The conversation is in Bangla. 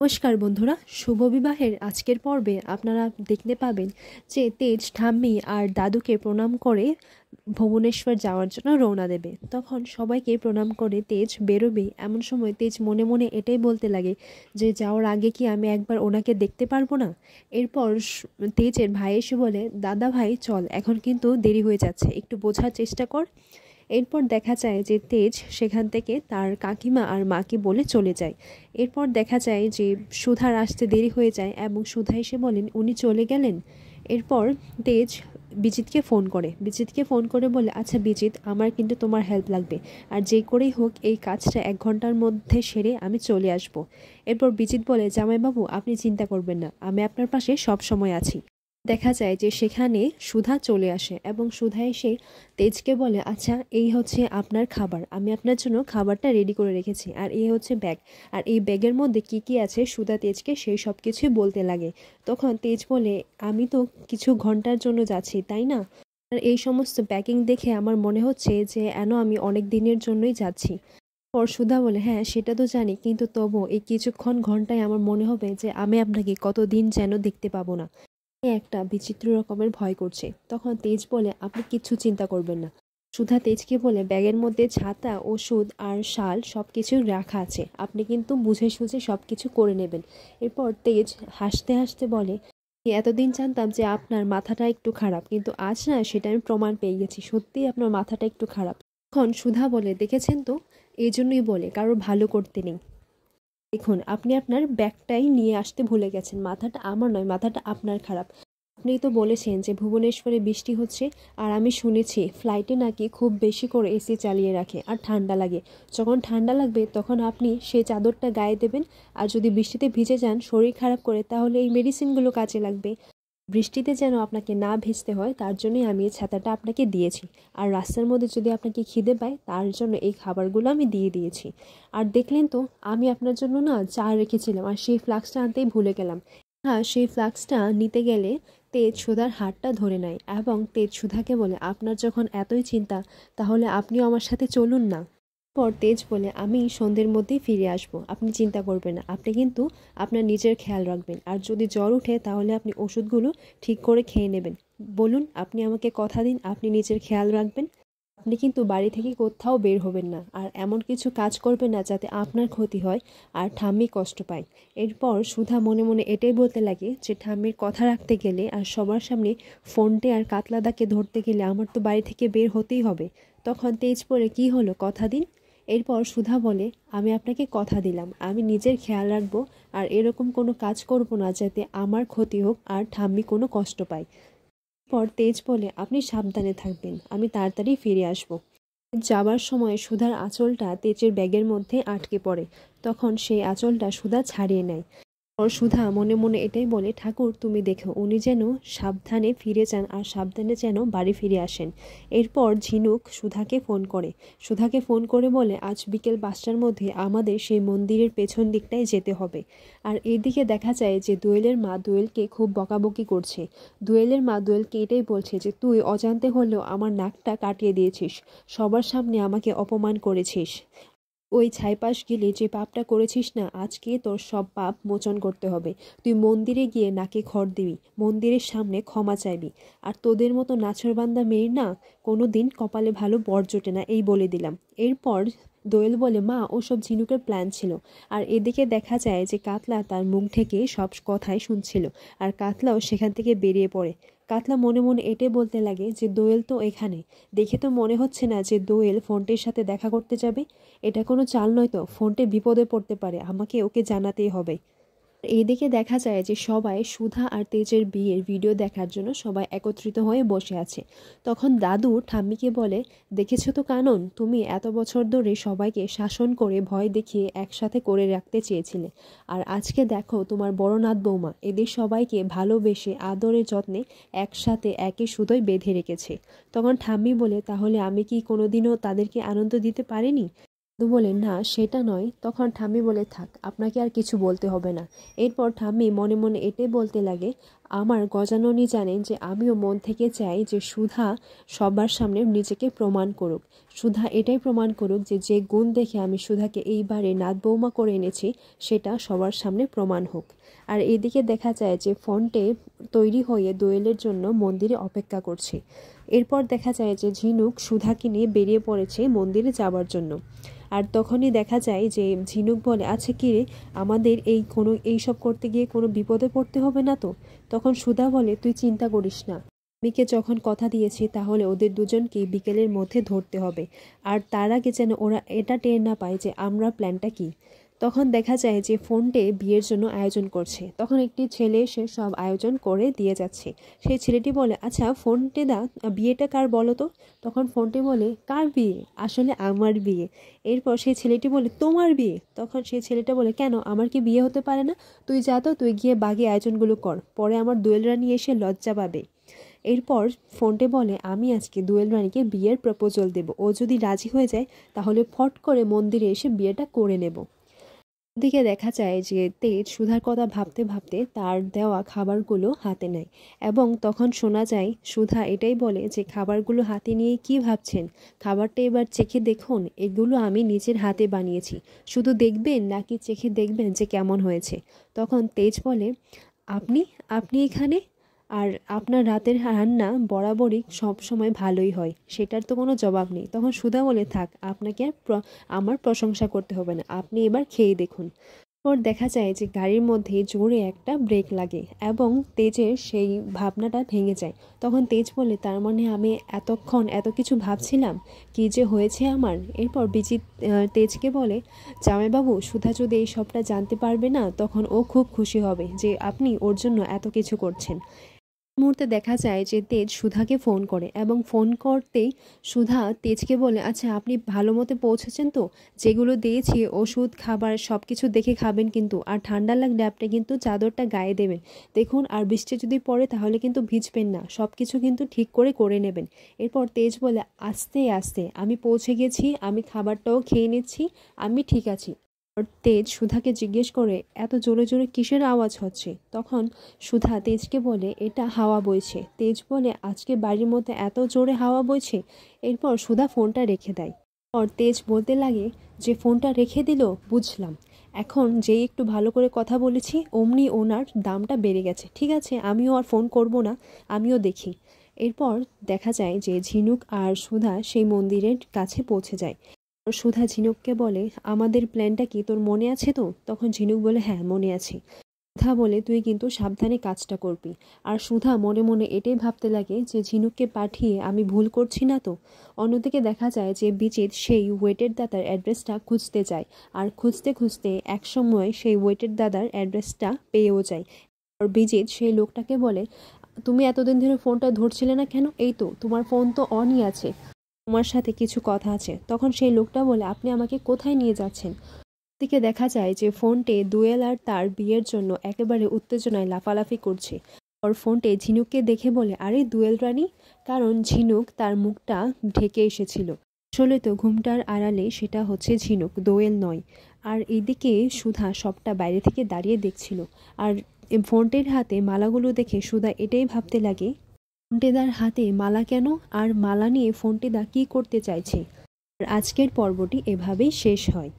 নমস্কার বন্ধুরা, শুভ বিবাহের আজকের পর্বে আপনারা দেখতে পাবেন যে তেজ ঠাম্মি আর দাদুকে প্রণাম করে ভুবনেশ্বর যাওয়ার জন্য রওনা দেবে। তখন সবাইকে প্রণাম করে তেজ বেরোবে। এমন সময় তেজ মনে মনে এটাই বলতে লাগে যে যাওয়ার আগে কি আমি একবার ওনাকে দেখতে পারবো না। এরপর তেজের ভাই এসে বলে, দাদা ভাই চল, এখন কিন্তু দেরি হয়ে যাচ্ছে, একটু বোঝার চেষ্টা কর। এরপর দেখা যায় যে তেজ সেখান থেকে তার কাকিমা আর মাকে বলে চলে যায়। এরপর দেখা যায় যে সুধার আসতে দেরি হয়ে যায় এবং সুধা এসে বলেন উনি চলে গেলেন। এরপর তেজ বিজিতকে ফোন করে বলে, আচ্ছা বিজিত, আমার কিন্তু তোমার হেল্প লাগবে, আর যে করেই হোক এই কাজটা 1 ঘন্টার মধ্যে সেরে আমি চলে আসব। এরপর বিজিত বলে, জামাইবাবু আপনি চিন্তা করবেন না, আমি আপনার পাশে সব সময় আছি। দেখা যায় যে সেখানে সুধা চলে আসে এবং সুধা এসে তেজকে বলে, আচ্ছা এই হচ্ছে আপনার খাবার, আমি আপনার জন্য খাবারটা রেডি করে রেখেছি, আর এই হচ্ছে ব্যাগ, আর এই ব্যাগের মধ্যে কি কি আছে সুধা তেজকে সেই সব কিছুই বলতে লাগে। তখন তেজ বলে, আমি তো কিছু ঘন্টার জন্য যাচ্ছি তাই না, আর এই সমস্ত প্যাকিং দেখে আমার মনে হচ্ছে যে আমি অনেক দিনের জন্যই যাচ্ছি। পর সুধা বলে, হ্যাঁ সেটা তো জানি, কিন্তু তবু এই কিছুক্ষণ ঘন্টায় আমার মনে হবে যে আমি আপনাকে কতদিন যেন দেখতে পাবো না। একটা বিচিত্র রকমের ভয় করছে। তখন তেজ বলে, আপনি কিচ্ছু চিন্তা করবেন না। সুধা তেজকে বলে, ব্যাগের মধ্যে ছাতা, ওষুধ আর শাল সব কিছু রাখা আছে, আপনি কিন্তু বুঝে সুঝে সব কিছু করে নেবেন। এরপর তেজ হাসতে হাসতে বলে, এতদিন জানতাম যে আপনার মাথাটা একটু খারাপ, কিন্তু আজ না সেটা আমি প্রমাণ পেয়ে গেছি, সত্যিই আপনার মাথাটা একটু খারাপ। তখন সুধা বলে, দেখেছেন তো, এই জন্যই বলে কারোর ভালো করতে নেই। দেখুন আপনি আপনার ব্যাগটাই নিয়ে আসতে ভুলে গেছেন, মাথাটা আমার নয়, মাথাটা আপনার খারাপ। আপনি তো বলেছেন যে ভুবনেশ্বরে বৃষ্টি হচ্ছে, আর আমি শুনেছি ফ্লাইটে নাকি খুব বেশি করে এসি চালিয়ে রাখে আর ঠান্ডা লাগে। যখন ঠান্ডা লাগবে তখন আপনি সেই চাদরটা গায়ে দেবেন, আর যদি বৃষ্টিতে ভিজে যান শরীর খারাপ করে তাহলে এই মেডিসিনগুলো কাজে লাগবে। বৃষ্টিতে যেন আপনাকে না ভিজতে হয় তার জন্যই আমি এই ছাতাটা আপনাকে দিয়েছি, আর রাস্তার মধ্যে যদি আপনাকে খিদে পায় তার জন্য এই খাবারগুলো আমি দিয়ে দিয়েছি। আর দেখলেন তো, আমি আপনার জন্য না চা রেখেছিলাম, আর সেই ফ্লাক্সটা আনতেই ভুলে গেলাম। হ্যাঁ, সেই ফ্লাক্সটা নিতে গেলে তেজ সুধার হাতটা ধরে নেয় এবং তেজ সুধাকে বলে, আপনার যখন এতই চিন্তা তাহলে আপনিও আমার সাথে চলুন না। পর তেজ বলে, আমি সন্ধ্যের মধ্যেই ফিরে আসব, আপনি চিন্তা করবেন না, আপনি কিন্তু আপনার নিজের খেয়াল রাখবেন, আর যদি জ্বর ওঠে তাহলে আপনি ওষুধগুলো ঠিক করে খেয়ে নেবেন। বলুন, আপনি আমাকে কথা দিন আপনি নিজের খেয়াল রাখবেন। আপনি কিন্তু বাড়ি থেকে কোথাও বের হবেন না, আর এমন কিছু কাজ করবেন না যাতে আপনার ক্ষতি হয় আর ঠাম্মি কষ্ট পায়। এরপর সুধা মনে মনে এটাই বলতে লাগে যে ঠাম্মির কথা রাখতে গেলে আর সবার সামনে ফোনটে আর কাতলাদাকে ধরতে গেলে আমার তো বাড়ি থেকে বের হতেই হবে। তখন তেজ পড়ে, কি হলো, কথা দিন। এরপর সুধা বলে, আমি আপনাকে কথা দিলাম আমি নিজের খেয়াল রাখবো, আর এরকম কোনো কাজ করব না যাতে আমার ক্ষতি হোক আর ঠাম্মি কোনো কষ্ট পায়। পর তেজ বলে, আপনি সাবধানে থাকবেন, আমি তাড়াতাড়ি ফিরে আসব। যাবার সময় সুধার আঁচলটা তেজের ব্যাগের মধ্যে আটকে পড়ে, তখন সেই আঁচলটা সুধা ছাড়িয়ে নেয়। আর সুধা মনে মনে এটাই বলে, ঠাকুর তুমি দেখো উনি যেন সাবধানে ফিরে যান আর সাবধানে যেন বাড়ি ফিরে আসেন। এরপর ঝিনুক সুধাকে ফোন করে বলে, আজ বিকেল 5টার মধ্যে আমাদের সেই মন্দিরের পেছন দিকটায় যেতে হবে। আর এদিকে দেখা যায় যে দোয়েলের মা দোয়েলকে খুব বকাবকি করছে। দোয়েলের মা দোয়েলকে এটাই বলছে যে তুই অজান্তে হলেও আমার নাকটা কাটিয়ে দিয়েছিস, সবার সামনে আমাকে অপমান করেছিস, ওই ছাইপাশ গিলে যে পাপটা করেছিস না, আজকে তোর সব পাপ মোচন করতে হবে। তুই মন্দিরে গিয়ে নাকে খড় দিবি, মন্দিরের সামনে ক্ষমা চাইবি, আর তোদের মতো নাছরবান্দা মেয়ের না কোনো দিন কপালে ভালো বর জোটে না, এই বলে দিলাম। এরপর দোয়েল বলে, মা ওসব ঝিনুকের প্ল্যান ছিল। আর এদিকে দেখা যায় যে কাতলা তার মুখ ঢেকে সব কথাই শুনছিল, আর কাতলাও সেখান থেকে বেরিয়ে পড়ে। কাতলা মনে মনে এটাই বলতে লাগে যে দোয়েল তো এখানে, দেখে তো মনে হচ্ছে না যে দোয়েল ফোনটির সাথে দেখা করতে যাবে। এটা কোনো চাল নয় তো, ফোনটি বিপদে পড়তে পারে, আমাকে ওকে জানাতেই হবে। এইদিকে দেখা যায় যে সবাই সুধা আর তেজের বিয়ের ভিডিও দেখার জন্য সবাই একত্রিত হয়ে বসে আছে। তখন দাদু ঠাম্মিকে বলে, দেখেছো তো কানন, তুমি এত বছর ধরে সবাইকে শাসন করে ভয় দেখিয়ে একসাথে করে রাখতে চেয়েছিলে, আর আজকে দেখো তোমার বড় নাত বৌমা এদের সবাইকে ভালোবেসে আদরে যত্নে একসাথে একই সুতোয় বেঁধে রেখেছে। তখন ঠাম্মি বলে, তাহলে আমি কি কোনোদিনও তাদেরকে আনন্দ দিতে পারিনি? তো বলে না সেটা নয়। তখন ঠাম্মি বলে থাক, আপনাকে আর কিছু বলতে হবে না। এরপর ঠাম্মি মনে মনে এটাই বলতে লাগে, আমার গজাননী জানেন যে আমিও মন থেকে চাই যে সুধা সবার সামনে নিজেকে প্রমাণ করুক। সুধা এটাই প্রমাণ করুক যে যে গুণ দেখে আমি সুধাকে এইবারে নাত বৌমা করে এনেছি সেটা সবার সামনে প্রমাণ হোক। আর এদিকে দেখা যায় যে ফন্টে তৈরি হয়ে দোয়েলের জন্য মন্দিরে অপেক্ষা করছে। এরপর দেখা যায় যে ঝিনুক সুধাকে নিয়ে বেরিয়ে পড়েছে মন্দিরে যাওয়ার জন্য। আর তখনই দেখা যায় যে ঝিনুক বলে, আচ্ছা কি রে, আমাদের এইসব করতে গিয়ে কোনো বিপদে পড়তে হবে না তো? তখন সুধা বলে, তুই চিন্তা করিস না, মিকে যখন কথা দিয়েছি তাহলে ওদের দুজনকে বিকেলের মধ্যে ধরতে হবে। আর তার আগে যেন ওরা এটা টের না পায় যে আমরা প্ল্যানটা কি। তখন দেখা যায় যে ফোনটে বিয়ের জন্য আয়োজন করছে। তখন একটি ছেলে এসে সব আয়োজন করে দিয়ে যাচ্ছে। সেই ছেলেটি বলে, আচ্ছা ফোনটে দা, বিয়েটা কার বলো তো? তখন ফোনটে বলে, কার বিয়ে? আসলে আমার বিয়ে। এরপর সেই ছেলেটি বলে, তোমার বিয়ে? তখন সেই ছেলেটা বলে, কেন, আমার কি বিয়ে হতে পারে না? তুই যা তো, তুই গিয়ে বাগে আয়োজনগুলো কর, পরে আমার দোয়েল রানী এসে লজ্জা পাবে। এরপর ফোনটে বলে, আমি আজকে দোয়েল রানীকে বিয়ের প্রপোজাল দেব, ও যদি রাজি হয়ে যায় তাহলে ফট করে মন্দিরে এসে বিয়েটা করে নেব। দিকে দেখা যায় যে তেজ সুধার কথা ভাবতে ভাবতে তার দেওয়া খাবারগুলো হাতে নেয় এবং তখন শোনা যায় সুধা এটাই বলে যে খাবারগুলো হাতে নিয়ে কি ভাবছেন, খাবারটা এবার চেখে দেখুন, এগুলো আমি নিজের হাতে বানিয়েছি, শুধু দেখবেন নাকি চেখে দেখবেন যে কেমন হয়েছে? তখন তেজ বলে, আপনি আপনি এখানে? আর আপনার রাতের রান্না বরাবরই সব সময় ভালোই হয়, সেটার তো কোনো জবাব নেই। তখন সুধা বলে, থাক, আপনাকে আর আমার প্রশংসা করতে হবে না, আপনি এবার খেয়ে দেখুন। পর দেখা যায় যে গাড়ির মধ্যে জোরে একটা ব্রেক লাগে এবং তেজের সেই ভাবনাটা ভেঙে যায়। তখন তেজ বলে, তার মানে আমি এতক্ষণ এত কিছু ভাবছিলাম, কি যে হয়েছে আমার। এরপর বিজিত তেজকে বলে, জামাইবাবু, সুধা যদি এই সবটা জানতে পারবে না তখন ও খুব খুশি হবে যে আপনি ওর জন্য এত কিছু করছেন। মুহূর্তে দেখা যায় যে তেজ সুধাকে ফোন করে এবং ফোন করতেই সুধা তেজকে বলে, আচ্ছা আপনি ভালো মতো পৌঁছেছেন তো? যেগুলো দিয়েছি ওষুধ খাবার সব কিছু দেখে খাবেন কিন্তু, আর ঠান্ডা লাগলে আপনি কিন্তু চাদরটা গায়ে দেবেন দেখুন, আর বৃষ্টি যদি পড়ে তাহলে কিন্তু ভিজবেন না, সব কিছু কিন্তু ঠিক করে করে নেবেন। এরপর তেজ বলে, আস্তে আস্তে, আমি পৌঁছে গেছি, আমি খাবারটাও খেয়ে নিচ্ছি, আমি ঠিক আছি। তেজ সুধাকে জিজ্ঞেস করে, এত জোরে জোরে কিসের আওয়াজ হচ্ছে? তখন সুধা তেজকে বলে, এটা হাওয়া বইছে। তেজ বলে, আজকে বাড়ির মধ্যে এত জোরে হাওয়া বইছে? এরপর সুধা ফোনটা রেখে দেয়। আর তেজ বলতে লাগে যে ফোনটা রেখে দিল, বুঝলাম, এখন যেই একটু ভালো করে কথা বলেছি অমনি ওনার দামটা বেড়ে গেছে, ঠিক আছে আমিও আর ফোন করব না, আমিও দেখি। এরপর দেখা যায় যে ঝিনুক আর সুধা সেই মন্দিরের কাছে পৌঁছে যায়। সুধা ঝিনুককে বলে, আমাদের প্ল্যানটা কি তোর মনে আছে তো? তখন ঝিনুক বলে, হ্যাঁ মনে আছে। সুধা বলে, তুই কিন্তু সাবধানে কাজটা করবি। আর সুধা মনে মনে এটাই ভাবতে লাগে যে ঝিনুককে পাঠিয়ে আমি ভুল করছি না তো। অন্যদিকে দেখা যায় যে বিজিত সেই ওয়েটের দাদার অ্যাড্রেসটা খুঁজতে যায়, আর খুঁজতে খুঁজতে একসময় সেই ওয়েটের দাদার অ্যাড্রেসটা পেয়েও যায়। আর বিজিত সেই লোকটাকে বলে, তুমি এতদিন ধরে ফোনটা ধরছিলে না কেন? এই তো তোমার ফোন তো অনই আছে, তোমার সাথে কিছু কথা আছে। তখন সেই লোকটা বলে, আপনি আমাকে কোথায় নিয়ে যাচ্ছেন? দিকে দেখা যায় যে ফোনটে দোয়েল আর তার বিয়ের জন্য একেবারে উত্তেজনায় লাফালাফি করছে। ওর ফোনটে ঝিনুককে দেখে বলে, আরে দোয়েল রানী, কারণ ঝিনুক তার মুখটা ঢেকে এসেছিল। আসলে তো ঘুমটার আড়ালে সেটা হচ্ছে ঝিনুক, দোয়েল নয়। আর এইদিকে সুধা সবটা বাইরে থেকে দাঁড়িয়ে দেখছিল। আর ফোনটের হাতে মালাগুলো দেখে সুধা এটাই ভাবতে লাগে, ফোনটেদার হাতে মালা কেন, আর মালা নিয়ে ফোনটেদা কী করতে চাইছে। আর আজকের পর্বটি এভাবেই শেষ হয়।